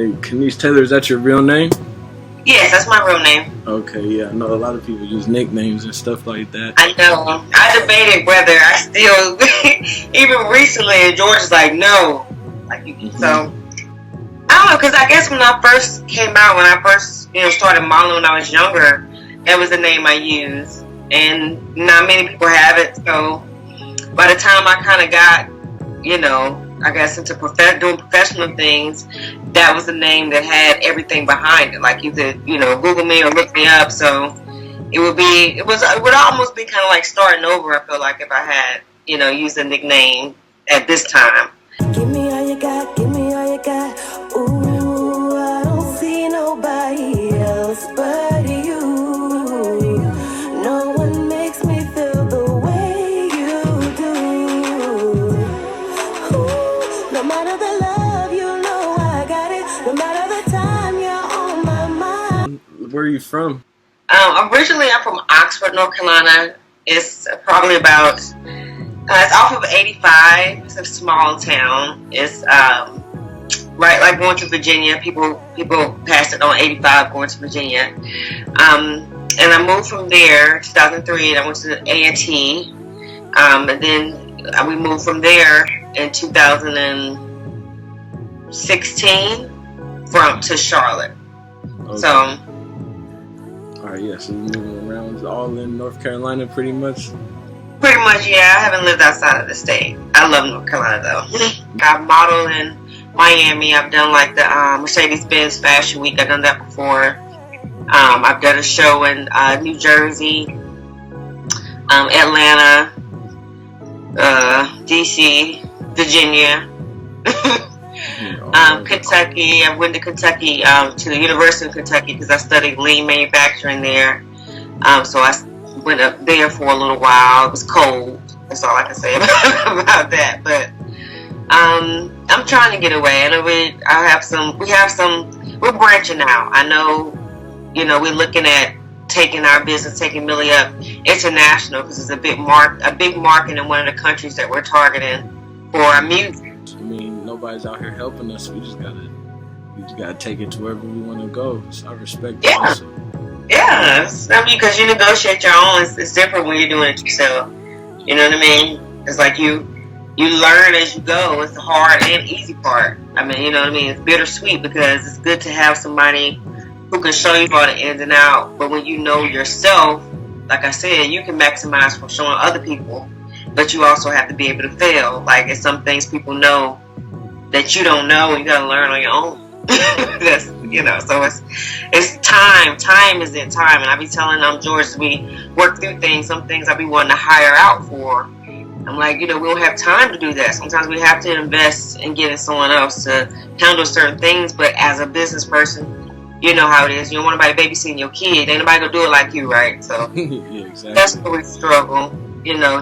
Okay, Kenise Taylor, is that your real name? Yes, that's my real name. Okay, yeah, I know a lot of people use nicknames and stuff like that. I know. I debated whether I still, even recently, and George is like, no. So, I don't know, because I guess when I first came out, when I first, started modeling when I was younger, that was the name I used. And not many people have it, so by the time I kind of got, I guess into doing professional things, that was the name that had everything behind it. Like you could, Google me or look me up. So it would almost be kind of like starting over. I feel like if I had, used a nickname at this time. Give me all you got, give me all you got. Ooh, I don't see nobody else but you. No one makes me feel the way you do. Ooh, no matter the love, I got it. No matter the time, you're on my mind. Where are you from? Originally, I'm from Oxford, North Carolina. It's probably about, it's off of 85. It's a small town. It's right, like going to Virginia. People pass it on 85 going to Virginia. And I moved from there 2003, and I went to A&T. And then we moved from there in 2016 to Charlotte. Okay. So. All right, yeah. So you're moving around, all in North Carolina, pretty much. Pretty much, yeah. I haven't lived outside of the state. I love North Carolina though. I've modeled in Miami. I've done like the Mercedes-Benz Fashion Week. I've done that before. I've done a show in New Jersey, Atlanta, DC, Virginia, Kentucky. I went to Kentucky, to the University of Kentucky because I studied lean manufacturing there. So I went up there for a little while. It was cold. That's all I can say about that. But I'm trying to get away. I know we're branching out. I know, we're looking at taking our business, taking Milli Up international because it's a big market in one of the countries that we're targeting for our music. I mean, nobody's out here helping us. We just gotta take it to wherever we want to go. So I respect that. Yeah. Also. Yeah, I mean, because you negotiate your own. It's different when you're doing it yourself. You know what I mean? It's like you learn as you go. It's the hard and easy part. I mean, you know what I mean? It's bittersweet because it's good to have somebody who can show you all the ins and out. But when you know yourself, like I said, you can maximize from showing other people. But you also have to be able to fail. Like, it's some things people know that you don't know, and you got to learn on your own. That's, so it's time. Time is in time. And I be telling George, we work through things. Some things I be wanting to hire out for. I'm like, we don't have time to do that. Sometimes we have to invest in getting someone else to handle certain things. But as a business person, you know how it is. You don't want anybody babysitting your kid. Ain't nobody gonna do it like you, right? So yeah, exactly. That's where we struggle.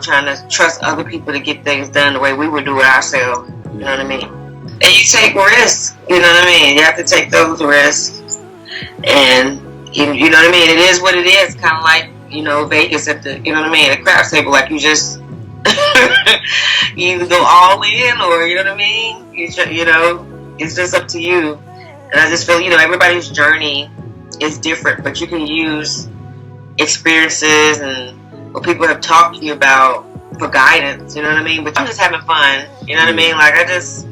Trying to trust other people to get things done the way we would do it ourselves. You know what I mean? And you take risks. You know what I mean? You have to take those risks. And you know what I mean? It is what it is. Kind of like, Vegas at the, the craps table. Like you just, you either go all in or, you know what I mean? It's just up to you. And I just feel, everybody's journey is different, but you can use experiences and what people have talked to you about for guidance, you know what I mean? But I'm just having fun, you know what I mean? Like, I just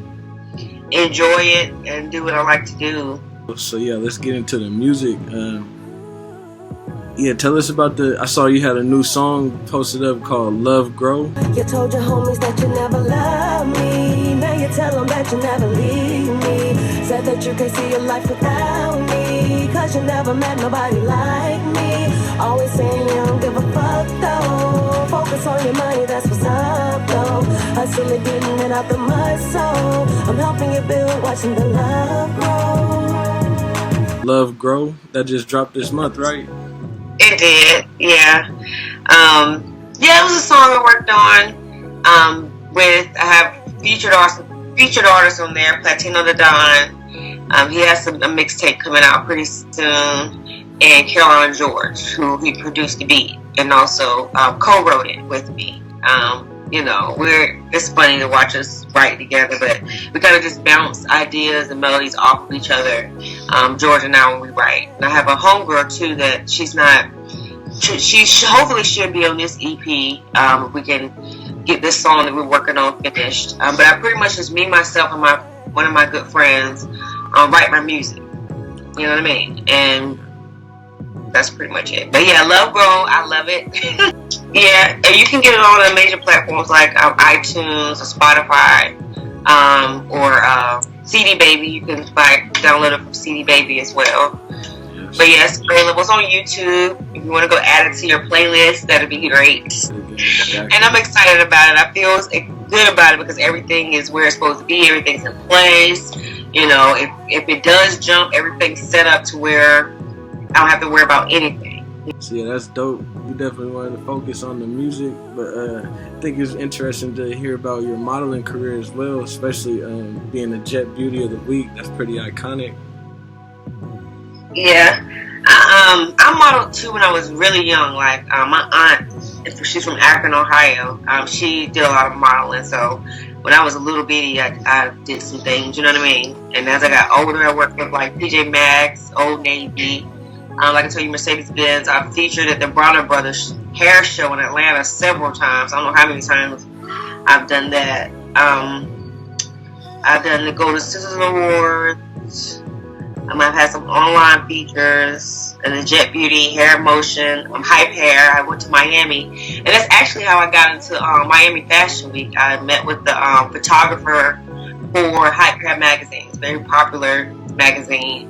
enjoy it and do what I like to do. So yeah, let's get into the music. Yeah, tell us about I saw you had a new song posted up called Love Grow. You told your homies that you never love me. Now you tell them that you never leave me. Said that you can see your life without me. Cause you never met nobody like me. Always saying you don't give a fuck though. Focus on your money, that's what's up though. Hustling, getting it out the mud, so I'm helping you build, watching the love grow. Love Grow, that just dropped this month, right? It did, yeah. It was a song I worked on. I have featured artists on there. Platino the Don. He has a mixtape coming out pretty soon. And George, who he produced the beat and also co-wrote it with me. it's funny to watch us write together, but we kind of just bounce ideas and melodies off of each other. George and I, when we write. And I have a homegirl too that hopefully she'll be on this EP. If we can get this song that we're working on finished. But I pretty much just me, myself, and one of my good friends write my music. You know what I mean? And that's pretty much it. But yeah, Love Grow, I love it. Yeah, and you can get it on the major platforms like iTunes or Spotify, or CD Baby. You can download it from CD Baby as well. Yes. But yeah, it's available. It's on YouTube. If you want to go add it to your playlist, that'd be great. Exactly. And I'm excited about it. I feel good about it because everything is where it's supposed to be. Everything's in place. If it does jump, everything's set up to where I don't have to worry about anything. So yeah, that's dope. We definitely wanted to focus on the music, but I think it's interesting to hear about your modeling career as well, especially being a Jet Beauty of the Week. That's pretty iconic. Yeah, I modeled too when I was really young. Like my aunt, she's from Akron, Ohio. She did a lot of modeling, so when I was a little bitty, I did some things. You know what I mean? And as I got older, I worked with like PJ Masks, Old Navy. Like I told you, Mercedes-Benz. I've featured at the Bronner Brothers hair show in Atlanta several times. I don't know how many times I've done that. I've done the Golden Scissors Awards. I've had some online features and the Jet Beauty, Hair Motion, Hype Hair. I went to Miami. And that's actually how I got into Miami Fashion Week. I met with the photographer for Hype Hair magazine. It's a very popular magazine.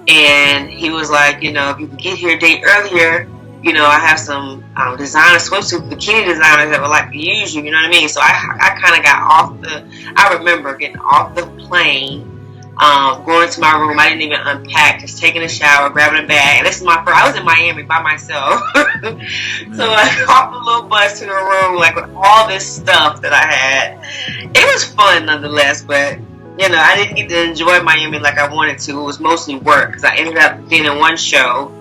And he was like, if you can get here a day earlier, I have some designer swimsuit bikini designers that would like to use you, you know what I mean? So I kind of got I remember getting off the plane, going to my room. I didn't even unpack, just taking a shower, grabbing a bag. And this is I was in Miami by myself. So I hopped a little bus to the room, like with all this stuff that I had. It was fun nonetheless, but I didn't get to enjoy Miami like I wanted to. It was mostly work because I ended up being in one show,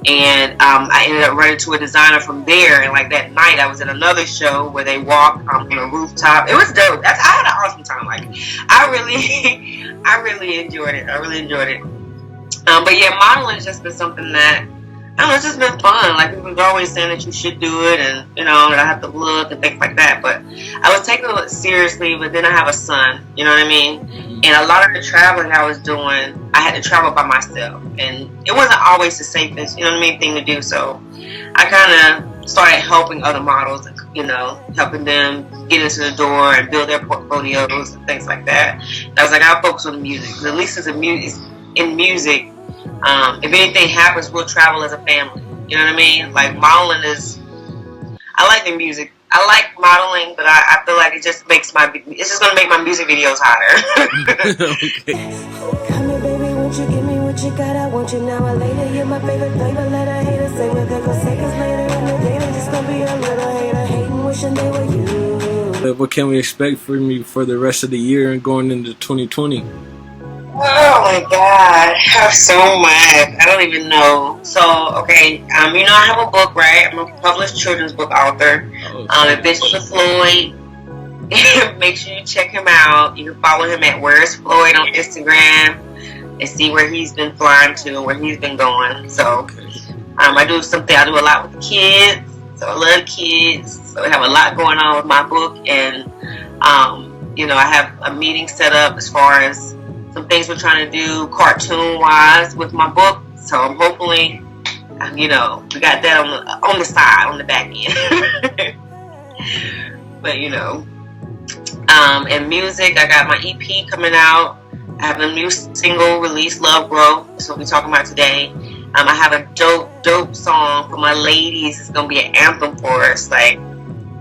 and I ended up running to a designer from there. And like that night, I was at another show where they walked on a rooftop. It was dope. I had an awesome time. Like I really enjoyed it. But yeah, modeling has just been something that I don't know. It's just been fun. Like people are always saying that you should do it, and that I have to look and things like that. But I was taking it seriously. But then I have a son. You know what I mean? And a lot of the traveling I was doing, I had to travel by myself, and it wasn't always the safest, thing to do. So I kind of started helping other models, helping them get into the door and build their portfolios and things like that. I was like, I'll focus on the music. Because at least in music, if anything happens, we'll travel as a family. You know what I mean? Like modeling I like the music. I like modeling, but I feel like it's just going to make my music videos hotter. Okay. Come here, baby, won't you give me what you got? I want you now or later. You're my favorite flavor. Let a hater say what they're gonna say, 'cause later in the day they just gonna be a little hater hating, wishing they were you. What can we expect from you for the rest of the year and going into 2020? Oh my God, I have so much. I don't even know. So, okay, I have a book, right? I'm a published children's book author. Adventures of Floyd. Make sure you check him out. You can follow him at Where's Floyd on Instagram and see where he's been flying to and where he's been going. So, I do a lot with kids. So I love kids. So I have a lot going on with my book, and I have a meeting set up as far as some things we're trying to do cartoon-wise with my book. So I'm hopefully, we got that on the side, on the back end. But, and music, I got my EP coming out. I have a new single released, Love Grow. That's what we're talking about today. I have a dope song for my ladies. It's going to be an anthem for us. Like,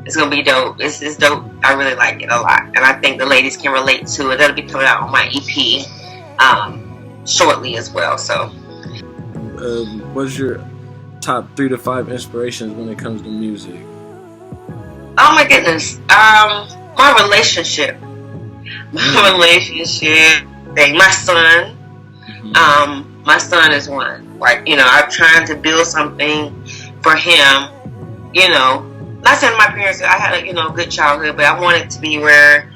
it's going to be dope. It's dope. I really like it a lot. And I think the ladies can relate to it. That'll be coming out on my EP shortly as well. So, what's your top 3 to 5 inspirations when it comes to music? Oh my goodness. My relationship. My son. My son is one. Like, I'm trying to build something for him, not saying my parents, I had a, good childhood, but I wanted to be where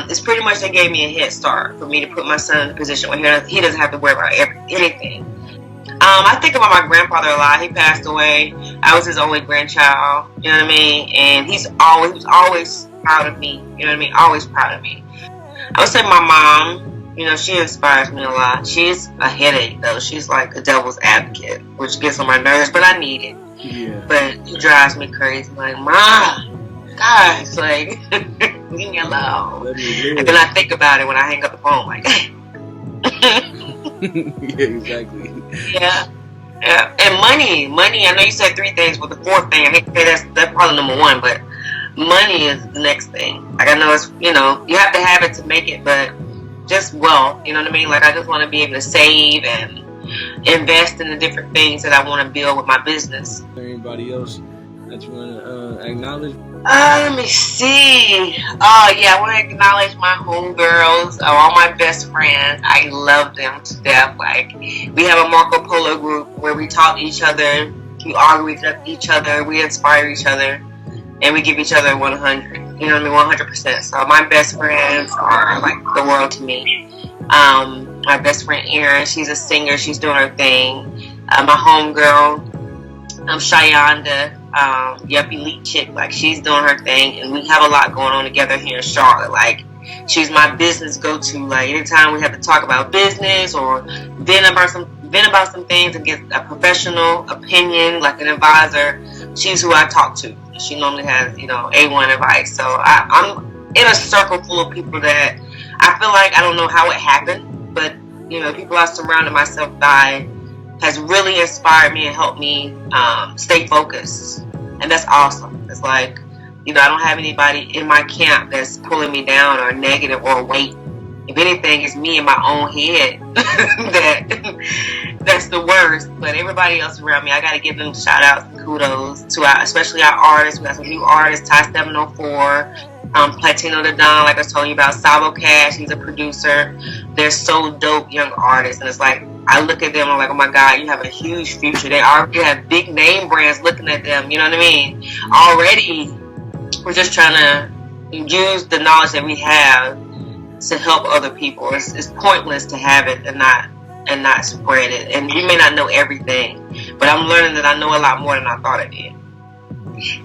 it's pretty much they gave me a head start for me to put my son in a position where he doesn't have to worry about anything. I think about my grandfather a lot. He passed away. I was his only grandchild, you know what I mean? And he was always proud of me, you know what I mean? Always proud of me. I would say my mom, she inspires me a lot. She's a headache, though. She's like a devil's advocate, which gets on my nerves, but I need it. Yeah. But it drives me crazy. Like, Mom, gosh, like, leave me alone. And then I think about it when I hang up the phone, like, yeah, exactly. Yeah. And money. I know you said 3 things, but the 4th thing, I hate to say that's probably number 1, but money is the next thing. Like, I know it's, you have to have it to make it, but just wealth, you know what I mean? Like, I just want to be able to save and invest in the different things that I want to build with my business. Anybody else that you want to acknowledge? Let me see. Oh, yeah, I want to acknowledge my homegirls, all my best friends. I love them to death. Like, we have a Marco Polo group where we talk to each other, we argue with each other, we inspire each other, and we give each other 100. You know what I mean? 100%. So my best friends are like the world to me. My best friend Erin, she's a singer. She's doing her thing. My homegirl, Shayanda, Yup Elite chick, like she's doing her thing, and we have a lot going on together here in Charlotte. Like, she's my business go-to. Like, anytime we have to talk about business or vent about some things and get a professional opinion, like an advisor, she's who I talk to. She normally has, A1 advice. So I'm in a circle full of people that I feel like I don't know how it happened, but people I surrounded myself by has really inspired me and helped me stay focused. And that's awesome. It's like, I don't have anybody in my camp that's pulling me down or negative or weight. If anything, it's me in my own head that's the worst. But everybody else around me, I got to give them shout outs and kudos to especially our artists. We got some new artists, Ty 704, Platino the Don, like I was telling you about, Sabo Cash, he's a producer. They're so dope young artists. And it's like, I look at them and I'm like, oh my God, you have a huge future. They already have big name brands looking at them, you know what I mean? Already, we're just trying to use the knowledge that we have to help other people. It's pointless to have it and not spread it. And we may not know everything, but I'm learning that I know a lot more than I thought I did.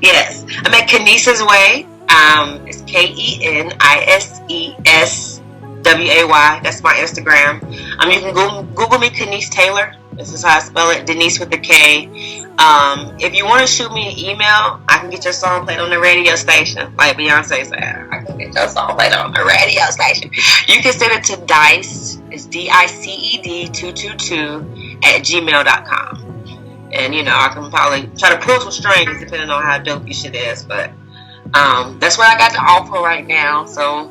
Yes, I'm at Kenise's Way. It's KENISESWAY. That's my Instagram. You can Google me, Kenise Taylor. This is how I spell it, Denise with the K. If you want to shoot me an email, I can get your song played on the radio station, like Beyonce said. I can get your song played on the radio station. You can send it to Diced, it's DICED 222 at gmail.com. And I can probably try to pull some strings depending on how dope your shit is, but that's what I got to offer right now. So,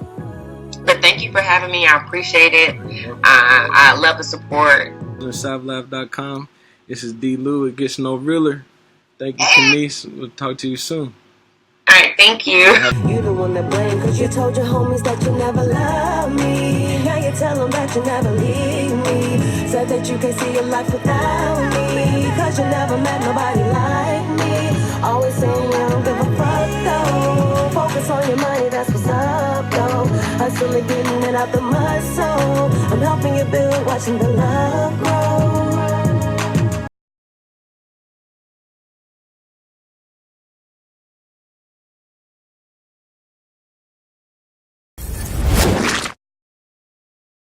but thank you for having me. I appreciate it. I love the support. SouthLife.com. This is Dee Lew. It gets no realer. Thank you, Kenise. We'll talk to you soon. Alright, thank you. You the one that blame, cause you told your homies that you never love me. Now you tell them that you never leave me. Said that you can't see your life without me, cause you never met nobody like me. Always saying you don't give a fuck though. Focus on your money, that's what's up though. Hustling, getting it out the mud, so I'm helping you build, watching the love grow.